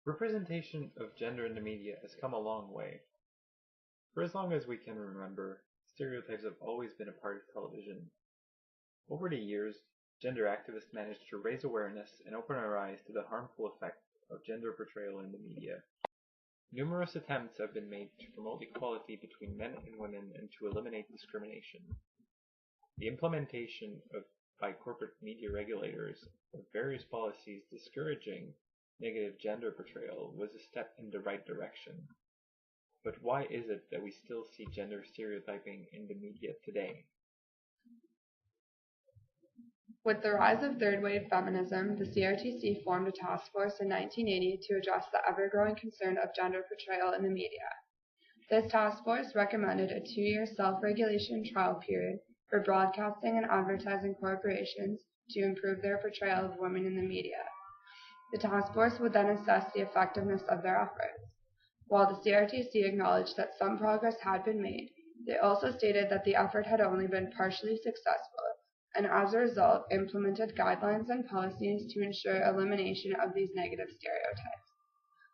Representation of gender in the media has come a long way. For as long as we can remember, stereotypes have always been a part of television. Over the years, gender activists managed to raise awareness and open our eyes to the harmful effects of gender portrayal in the media. Numerous attempts have been made to promote equality between men and women and to eliminate discrimination. The implementation by corporate media regulators of various policies discouraging negative gender portrayal was a step in the right direction. But why is it that we still see gender stereotyping in the media today? With the rise of third-wave feminism, the CRTC formed a task force in 1980 to address the ever-growing concern of gender portrayal in the media. This task force recommended a 2-year self-regulation trial period for broadcasting and advertising corporations to improve their portrayal of women in the media. The task force would then assess the effectiveness of their efforts. While the CRTC acknowledged that some progress had been made, they also stated that the effort had only been partially successful, and as a result implemented guidelines and policies to ensure elimination of these negative stereotypes.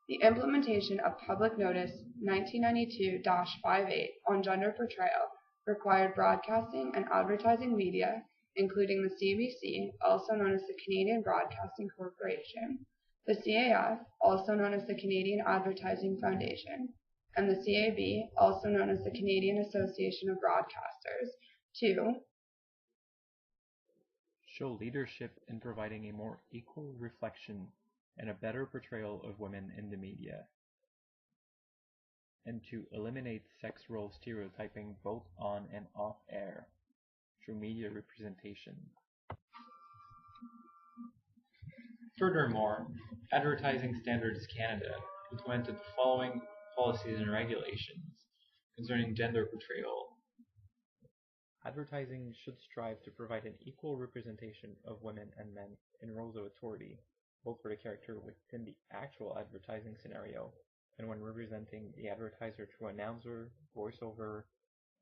The implementation of Public Notice 1992-58 on gender portrayal required broadcasting and advertising media, including the CBC, also known as the Canadian Broadcasting Corporation, the CAF, also known as the Canadian Advertising Foundation, and the CAB, also known as the Canadian Association of Broadcasters, to show leadership in providing a more equal reflection and a better portrayal of women in the media, and to eliminate sex role stereotyping both on and off air through media representation. Furthermore, Advertising Standards Canada implemented the following policies and regulations concerning gender portrayal. Advertising should strive to provide an equal representation of women and men in roles of authority, both for the character within the actual advertising scenario and when representing the advertiser through announcer, voiceover,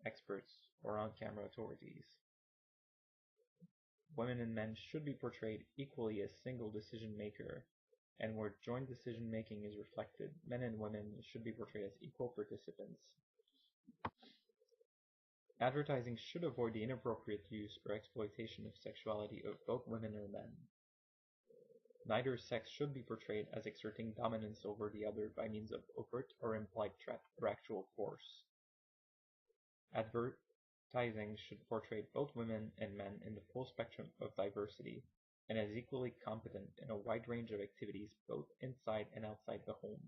experts, or on-camera authorities. Women and men should be portrayed equally as single decision-maker, and where joint decision-making is reflected, men and women should be portrayed as equal participants. Advertising should avoid the inappropriate use or exploitation of sexuality of both women or men. Neither sex should be portrayed as exerting dominance over the other by means of overt or implied threat or actual force. Advertising should portray both women and men in the full spectrum of diversity and as equally competent in a wide range of activities both inside and outside the home.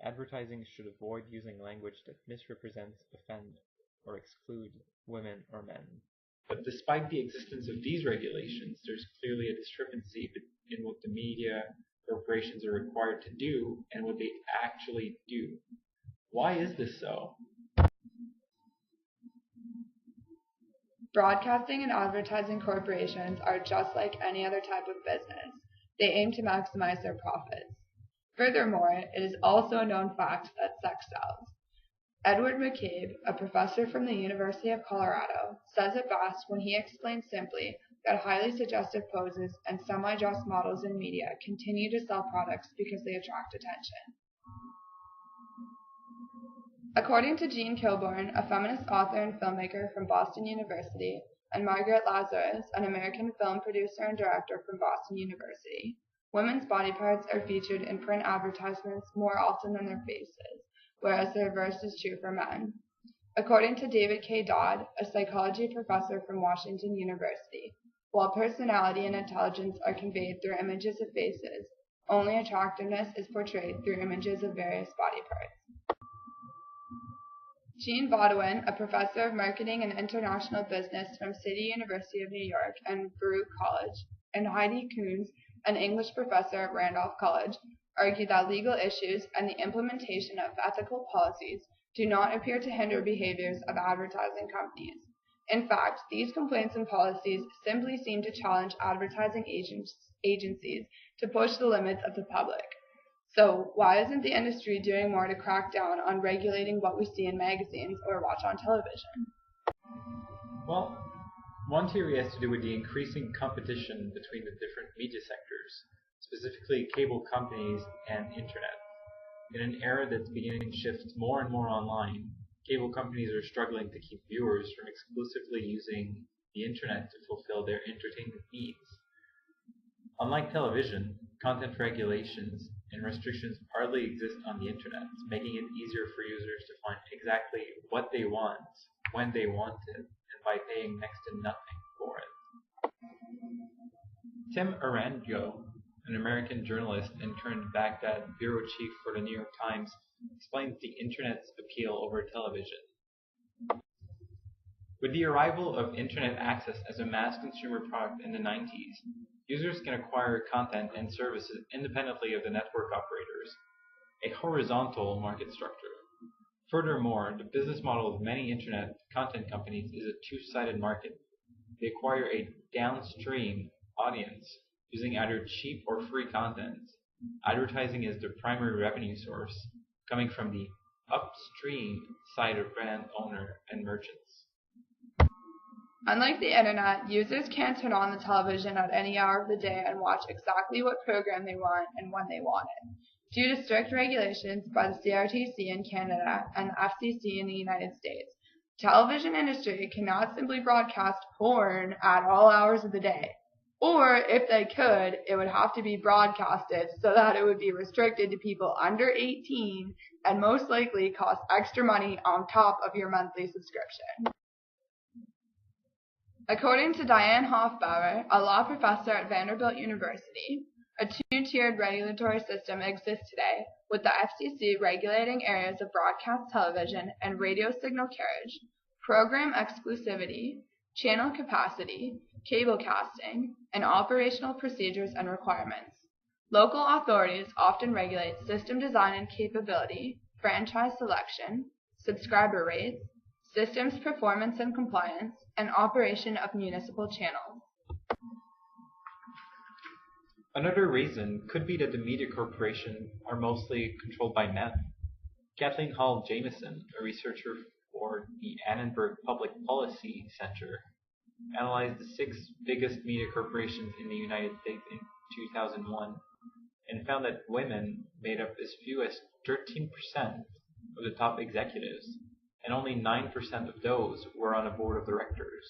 Advertising should avoid using language that misrepresents, offend, or exclude women or men. But despite the existence of these regulations, there's clearly a discrepancy in what the media corporations are required to do and what they actually do. Why is this so? Broadcasting and advertising corporations are just like any other type of business. They aim to maximize their profits. Furthermore, it is also a known fact that sex sells. Edward McCabe, a professor from the University of Colorado, says it best when he explains simply that highly suggestive poses and semi-dressed models in media continue to sell products because they attract attention. According to Jean Kilbourne, a feminist author and filmmaker from Boston University, and Margaret Lazarus, an American film producer and director from Boston University, women's body parts are featured in print advertisements more often than their faces, whereas the reverse is true for men. According to David K. Dodd, a psychology professor from Washington University, while personality and intelligence are conveyed through images of faces, only attractiveness is portrayed through images of various body parts. Jean Baudouin, a professor of marketing and international business from City University of New York and Baruch College, and Heidi Coons, an English professor at Randolph College, argue that legal issues and the implementation of ethical policies do not appear to hinder behaviors of advertising companies. In fact, these complaints and policies simply seem to challenge advertising agencies to push the limits of the public. So why isn't the industry doing more to crack down on regulating what we see in magazines or watch on television? Well, one theory has to do with the increasing competition between the different media sectors. specifically cable companies and internet. In an era that's beginning to shift more and more online, cable companies are struggling to keep viewers from exclusively using the internet to fulfill their entertainment needs. Unlike television, content regulations and restrictions hardly exist on the internet, making it easier for users to find exactly what they want, when they want it, and by paying next to nothing for it. Tim Arango, an American journalist and current Baghdad bureau chief for the New York Times, explains the internet's appeal over television. With the arrival of internet access as a mass consumer product in the 90s, users can acquire content and services independently of the network operators, a horizontal market structure. Furthermore, the business model of many internet content companies is a two-sided market. They acquire a downstream audience using either cheap or free content. Advertising is their primary revenue source, coming from the upstream side of brand owner and merchants. Unlike the internet, users can't turn on the television at any hour of the day and watch exactly what program they want and when they want it. Due to strict regulations by the CRTC in Canada and the FCC in the United States, the television industry cannot simply broadcast porn at all hours of the day. Or, if they could, it would have to be broadcasted so that it would be restricted to people under 18 and most likely cost extra money on top of your monthly subscription. According to Diane Hofbauer, a law professor at Vanderbilt University, a two-tiered regulatory system exists today, with the FCC regulating areas of broadcast television and radio signal carriage, program exclusivity, channel capacity, cable casting, and operational procedures and requirements. Local authorities often regulate system design and capability, franchise selection, subscriber rates, systems performance and compliance, and operation of municipal channels. Another reason could be that the media corporations are mostly controlled by men. Kathleen Hall Jamieson, a researcher for the Annenberg Public Policy Center, analyzed the 6 biggest media corporations in the United States in 2001 and found that women made up as few as 13% of the top executives, and only 9% of those were on a board of directors.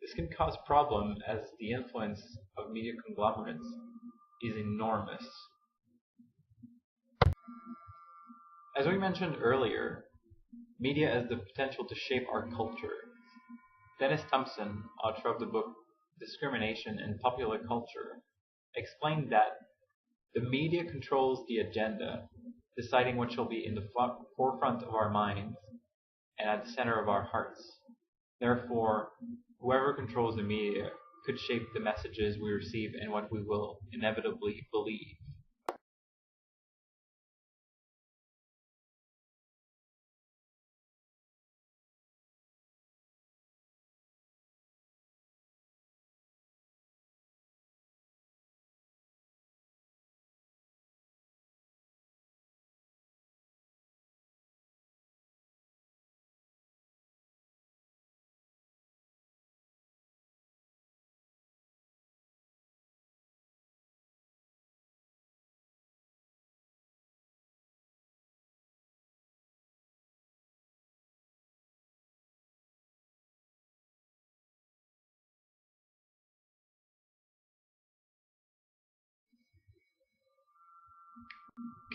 This can cause problems as the influence of media conglomerates is enormous. As we mentioned earlier, media has the potential to shape our culture. Dennis Thompson, author of the book Discrimination in Popular Culture, explained that the media controls the agenda, deciding what shall be in the forefront of our minds and at the center of our hearts. Therefore, whoever controls the media could shape the messages we receive and what we will inevitably believe.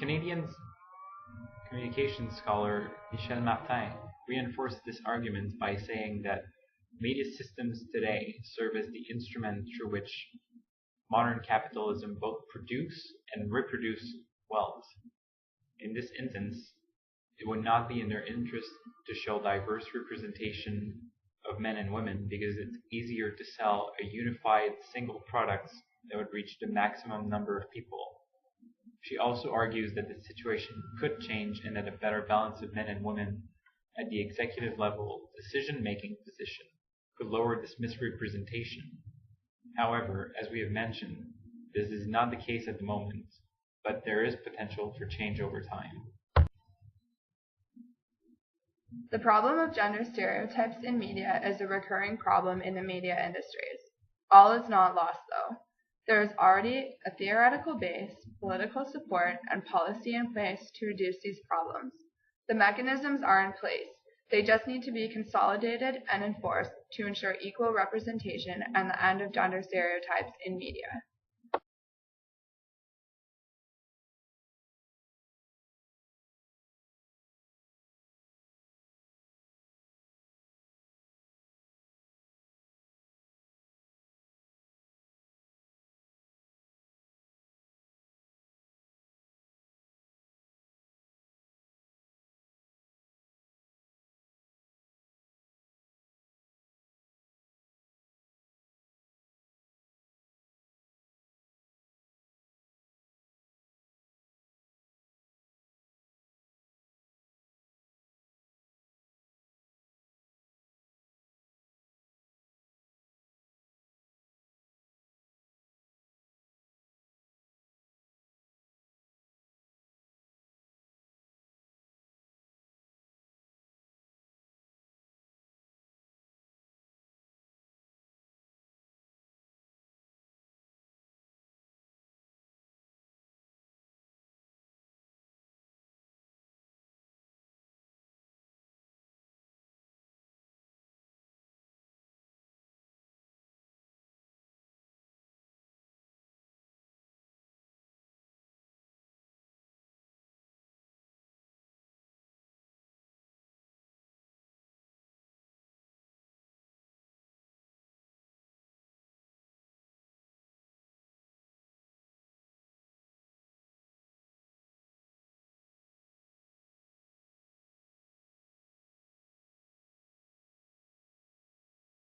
Canadian communications scholar Michel Martin reinforced this argument by saying that media systems today serve as the instrument through which modern capitalism both produce and reproduce wealth. In this instance, it would not be in their interest to show diverse representation of men and women because it's easier to sell a unified single product that would reach the maximum number of people. She also argues that the situation could change and that a better balance of men and women at the executive level decision-making position could lower this misrepresentation. However, as we have mentioned, this is not the case at the moment, but there is potential for change over time. The problem of gender stereotypes in media is a recurring problem in the media industries. All is not lost, though. There is already a theoretical base, political support, and policy in place to reduce these problems. The mechanisms are in place. They just need to be consolidated and enforced to ensure equal representation and the end of gender stereotypes in media.